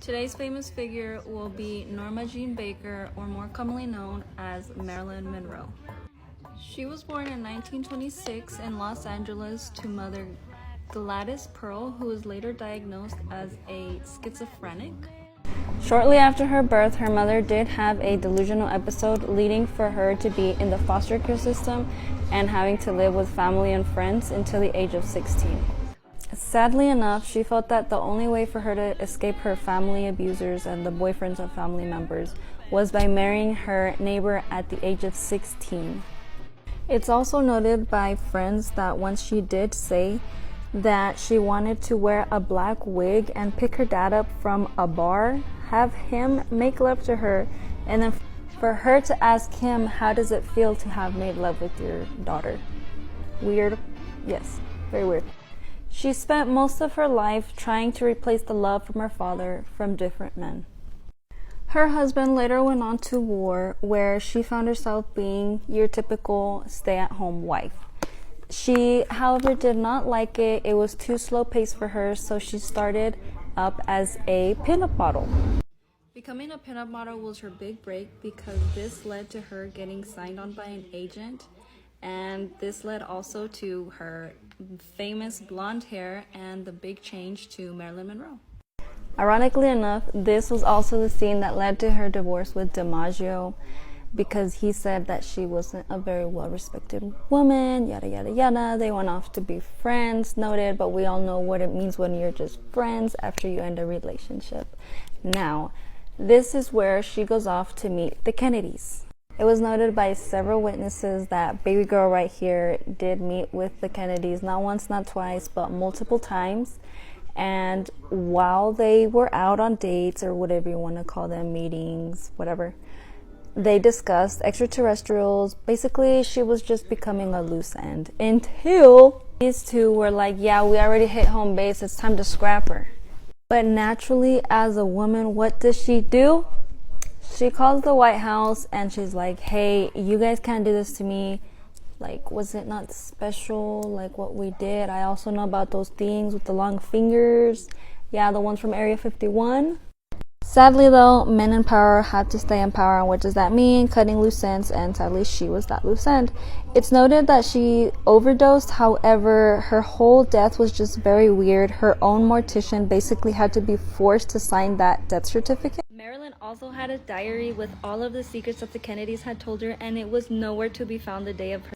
Today's famous figure will be Norma Jean Baker, or more commonly known as Marilyn Monroe. She was born in 1926 in Los Angeles to mother Gladys Pearl, who was later diagnosed as a schizophrenic. Shortly after her birth, her mother did have a delusional episode, leading for her to be in the foster care system and having to live with family and friends until the age of 16. Sadly enough, she felt that the only way for her to escape her family abusers and the boyfriends of family members was by marrying her neighbor at the age of 16. It's also noted by friends that once she did say that she wanted to wear a black wig and pick her dad up from a bar, have him make love to her, and then for her to ask him, how does it feel to have made love with your daughter? Weird? Yes, very weird. She spent most of her life trying to replace the love from her father from different men. Her husband later went on to war, where she found herself being your typical stay-at-home wife. She, however, did not like it. It was too slow-paced for her, so she started up as a pinup model. Becoming a pinup model was her big break because this led to her getting signed on by an agent, and this led also to her famous blonde hair and the big change to Marilyn Monroe. Ironically enough, this was also the scene that led to her divorce with DiMaggio, because he said that she wasn't a very well-respected woman, yada yada yada. They went off to be friends, noted, but we all know what it means when you're just friends after you end a relationship. Now, this is where she goes off to meet the Kennedys. It was noted by several witnesses that baby girl right here did meet with the Kennedys, not once, not twice, but multiple times. And while they were out on dates, or whatever you want to call them, meetings, whatever, they discussed extraterrestrials. Basically, she was just becoming a loose end until these two were like, yeah, we already hit home base, it's time to scrap her. But naturally, as a woman, what does she do? She calls the White House and she's like, hey, you guys can't do this to me. Like, was it not special, like what we did? I also know about those things with the long fingers. Yeah, the ones from Area 51. Sadly though, men in power had to stay in power. And what does that mean? Cutting loose ends, and sadly she was that loose end. It's noted that she overdosed, however, her whole death was just very weird. Her own mortician basically had to be forced to sign that death certificate. Marilyn also had a diary with all of the secrets that the Kennedys had told her, and it was nowhere to be found the day of her